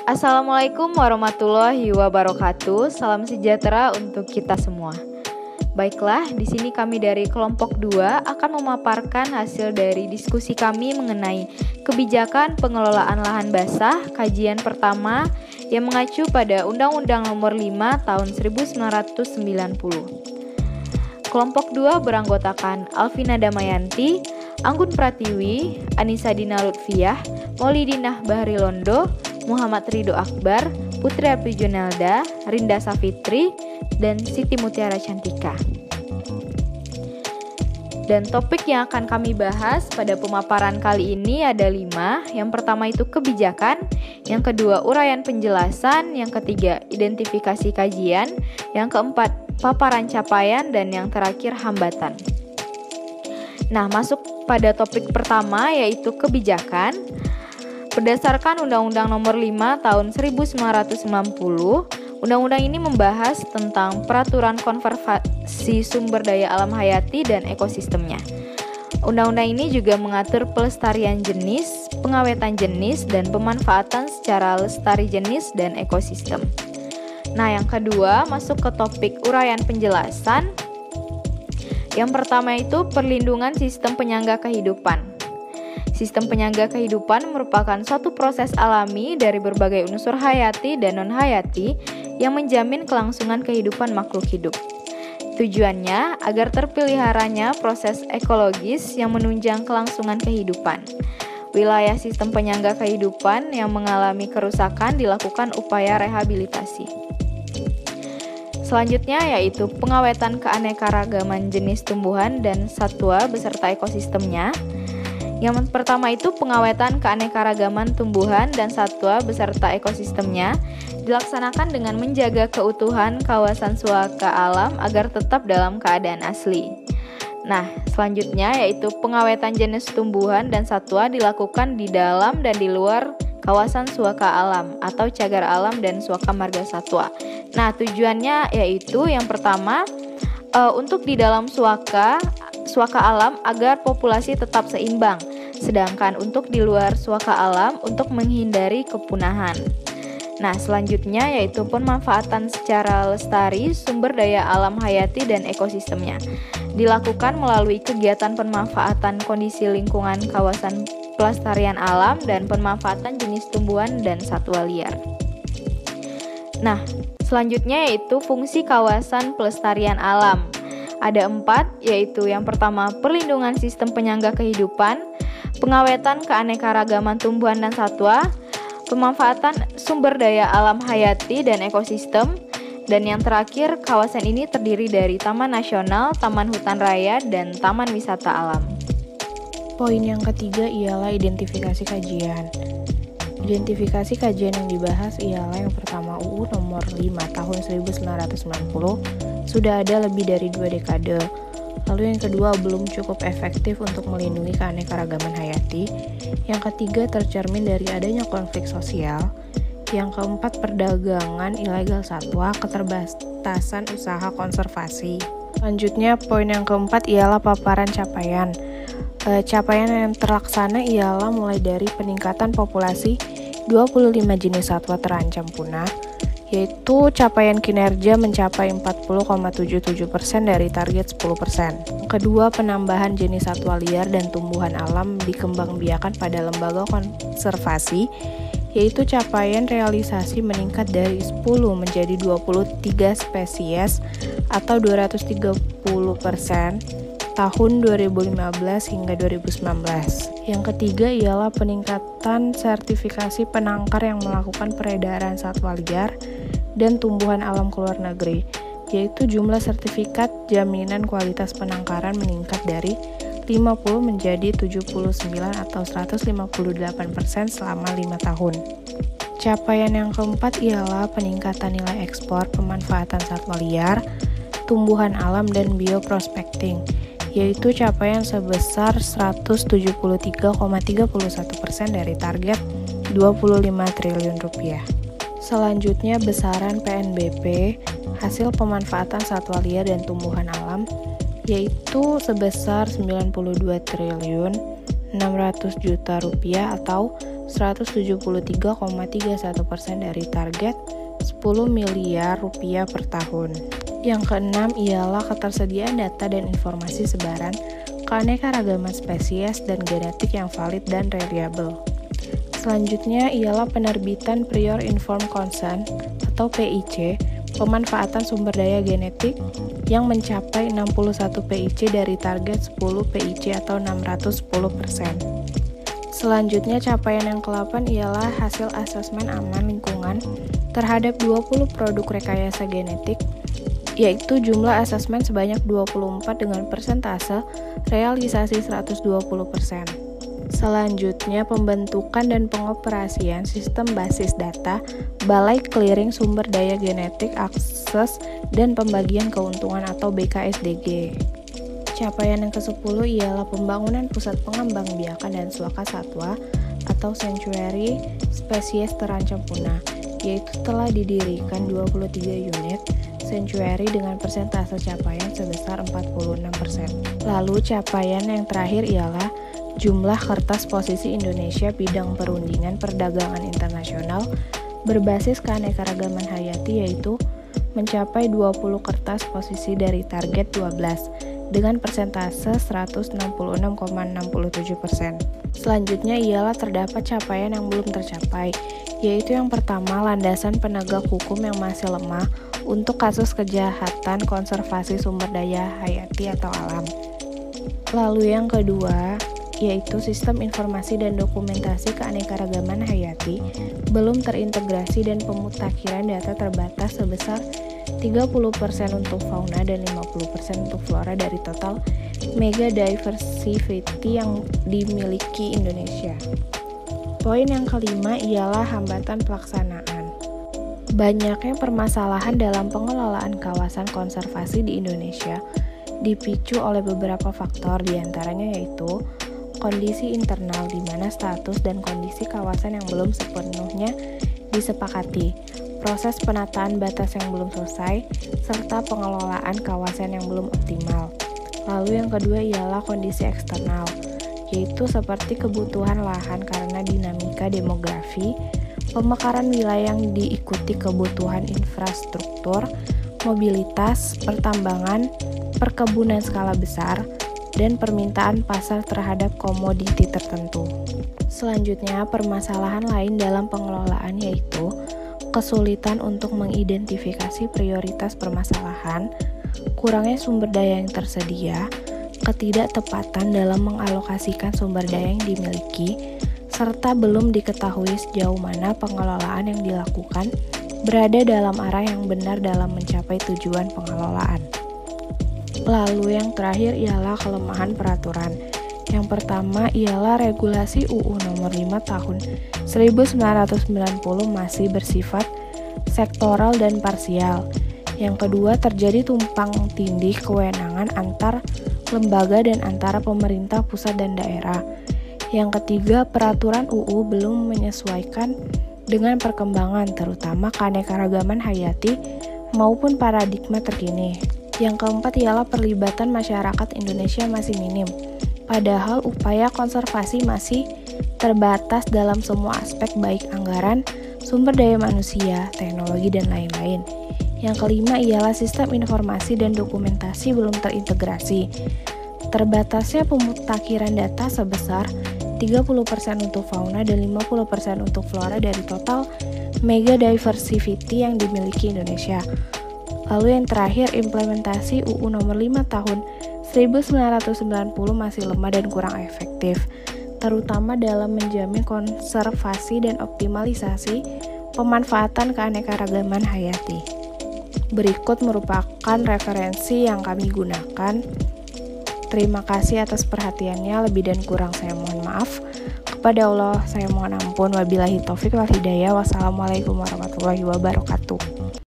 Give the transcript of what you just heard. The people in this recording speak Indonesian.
Assalamualaikum warahmatullahi wabarakatuh. Salam sejahtera untuk kita semua. Baiklah, di sini kami dari kelompok 2 akan memaparkan hasil dari diskusi kami mengenai kebijakan pengelolaan lahan basah, kajian pertama yang mengacu pada Undang-Undang Nomor 5 Tahun 1990. Kelompok 2 beranggotakan Alvina Damayanti, Anggun Pratiwi, Anissa Dina Lutfiah, Maulidinah Bahrilondo, Muhammad Ridho Akbar, Putri Aprijonelda, Rinda Safitri, dan Siti Mutiara Cantika. Dan topik yang akan kami bahas pada pemaparan kali ini ada 5. Yang pertama itu kebijakan, yang kedua uraian penjelasan, yang ketiga identifikasi kajian, yang keempat paparan capaian, dan yang terakhir hambatan. Nah, masuk pada topik pertama yaitu kebijakan. Berdasarkan Undang-Undang Nomor 5 Tahun 1990, Undang-Undang ini membahas tentang peraturan konservasi sumber daya alam hayati dan ekosistemnya. Undang-undang ini juga mengatur pelestarian jenis, pengawetan jenis, dan pemanfaatan secara lestari jenis dan ekosistem. Nah, yang kedua masuk ke topik uraian penjelasan. Yang pertama itu perlindungan sistem penyangga kehidupan. Sistem penyangga kehidupan merupakan suatu proses alami dari berbagai unsur hayati dan non-hayati yang menjamin kelangsungan kehidupan makhluk hidup. Tujuannya agar terpeliharanya proses ekologis yang menunjang kelangsungan kehidupan. Wilayah sistem penyangga kehidupan yang mengalami kerusakan dilakukan upaya rehabilitasi. Selanjutnya yaitu pengawetan keanekaragaman jenis tumbuhan dan satwa beserta ekosistemnya. Yang pertama itu pengawetan keanekaragaman tumbuhan dan satwa beserta ekosistemnya dilaksanakan dengan menjaga keutuhan kawasan suaka alam agar tetap dalam keadaan asli. Nah, selanjutnya yaitu pengawetan jenis tumbuhan dan satwa dilakukan di dalam dan di luar kawasan suaka alam atau cagar alam dan suaka marga satwa. Nah, tujuannya yaitu yang pertama untuk di dalam suaka alam agar populasi tetap seimbang, sedangkan untuk di luar suaka alam untuk menghindari kepunahan. Nah, selanjutnya yaitu pemanfaatan secara lestari sumber daya alam hayati dan ekosistemnya. Dilakukan melalui kegiatan pemanfaatan kondisi lingkungan kawasan pelestarian alam dan pemanfaatan jenis tumbuhan dan satwa liar. Nah, selanjutnya yaitu fungsi kawasan pelestarian alam. Ada 4, yaitu yang pertama perlindungan sistem penyangga kehidupan, pengawetan keanekaragaman tumbuhan dan satwa, pemanfaatan sumber daya alam hayati dan ekosistem, dan yang terakhir kawasan ini terdiri dari taman nasional, taman hutan raya, dan taman wisata alam. Poin yang ketiga ialah identifikasi kajian. Identifikasi kajian yang dibahas ialah yang pertama UU nomor 5 tahun 1990 sudah ada lebih dari 2 dekade. Lalu yang kedua belum cukup efektif untuk melindungi keanekaragaman hayati. Yang ketiga tercermin dari adanya konflik sosial. Yang keempat perdagangan ilegal satwa, keterbatasan usaha konservasi. Selanjutnya poin yang keempat ialah paparan capaian. Capaian yang terlaksana ialah mulai dari peningkatan populasi 25 jenis satwa terancam punah, yaitu capaian kinerja mencapai 40,77% dari target 10%. Kedua, penambahan jenis satwa liar dan tumbuhan alam dikembangbiakan pada lembaga konservasi, yaitu capaian realisasi meningkat dari 10 menjadi 23 spesies atau 230% tahun 2015 hingga 2019. Yang ketiga ialah peningkatan sertifikasi penangkar yang melakukan peredaran satwa liar dan tumbuhan alam ke luar negeri, yaitu jumlah sertifikat jaminan kualitas penangkaran meningkat dari 50 menjadi 79 atau 158% selama 5 tahun. Capaian yang keempat ialah peningkatan nilai ekspor pemanfaatan satwa liar, tumbuhan alam, dan bioprospecting, yaitu capaian sebesar 173,31% dari target 25 triliun rupiah. Selanjutnya besaran PNBP hasil pemanfaatan satwa liar dan tumbuhan alam, yaitu sebesar 92 triliun 600 juta rupiah atau 173,31% dari target 10 miliar rupiah per tahun. Yang keenam ialah ketersediaan data dan informasi sebaran keanekaragaman spesies dan genetik yang valid dan reliable. Selanjutnya ialah penerbitan Prior Informed Consent atau PIC, pemanfaatan sumber daya genetik yang mencapai 61 PIC dari target 10 PIC atau 610%. Selanjutnya capaian yang ke-8 ialah hasil asesmen aman lingkungan terhadap 20 produk rekayasa genetik, yaitu jumlah asesmen sebanyak 24 dengan persentase realisasi 120%. Selanjutnya, pembentukan dan pengoperasian sistem basis data Balai Clearing Sumber Daya Genetik, Akses, dan Pembagian Keuntungan atau BKSDG. Capaian yang ke-10 ialah pembangunan pusat pengembangbiakan dan suaka satwa atau sanctuary spesies terancam punah, yaitu telah didirikan 23 unit sanctuary dengan persentase capaian sebesar 46%. Lalu capaian yang terakhir ialah jumlah kertas posisi Indonesia bidang perundingan perdagangan internasional berbasis keanekaragaman hayati, yaitu mencapai 20 kertas posisi dari target 12 dengan persentase 166,67%. Selanjutnya ialah terdapat capaian yang belum tercapai, yaitu yang pertama, landasan penegak hukum yang masih lemah untuk kasus kejahatan konservasi sumber daya hayati atau alam. Lalu yang kedua, yaitu sistem informasi dan dokumentasi keanekaragaman hayati belum terintegrasi dan pemutakhiran data terbatas sebesar 30% untuk fauna dan 50% untuk flora dari total mega diversity yang dimiliki Indonesia. Poin yang kelima ialah hambatan pelaksanaan. Banyaknya permasalahan dalam pengelolaan kawasan konservasi di Indonesia dipicu oleh beberapa faktor, diantaranya yaitu kondisi internal di mana status dan kondisi kawasan yang belum sepenuhnya disepakati, proses penataan batas yang belum selesai, serta pengelolaan kawasan yang belum optimal. Lalu yang kedua ialah kondisi eksternal, yaitu seperti kebutuhan lahan karena dinamika demografi, pemekaran wilayah yang diikuti kebutuhan infrastruktur, mobilitas, pertambangan, perkebunan skala besar, dan permintaan pasar terhadap komoditi tertentu. Selanjutnya, permasalahan lain dalam pengelolaan yaitu kesulitan untuk mengidentifikasi prioritas permasalahan, kurangnya sumber daya yang tersedia, ketidaktepatan dalam mengalokasikan sumber daya yang dimiliki, serta belum diketahui sejauh mana pengelolaan yang dilakukan berada dalam arah yang benar dalam mencapai tujuan pengelolaan. Lalu yang terakhir ialah kelemahan peraturan. Yang pertama ialah regulasi UU nomor 5 tahun 1990 masih bersifat sektoral dan parsial. Yang kedua, terjadi tumpang tindih kewenangan antar lembaga dan antara pemerintah pusat dan daerah. Yang ketiga, peraturan UU belum menyesuaikan dengan perkembangan terutama keanekaragaman hayati maupun paradigma terkini. Yang keempat ialah perlibatan masyarakat Indonesia masih minim, padahal upaya konservasi masih terbatas dalam semua aspek baik anggaran, sumber daya manusia, teknologi, dan lain-lain. Yang kelima ialah sistem informasi dan dokumentasi belum terintegrasi. Terbatasnya pemutakhiran data sebesar 30% untuk fauna dan 50% untuk flora dari total mega diversity yang dimiliki Indonesia. Lalu yang terakhir, implementasi UU nomor 5 tahun 1990 masih lemah dan kurang efektif, terutama dalam menjamin konservasi dan optimalisasi pemanfaatan keanekaragaman hayati. Berikut merupakan referensi yang kami gunakan. Terima kasih atas perhatiannya, lebih dan kurang saya mohon maaf. Kepada Allah saya mohon ampun. Wabillahi taufik wal hidayah. Wassalamualaikum warahmatullahi wabarakatuh.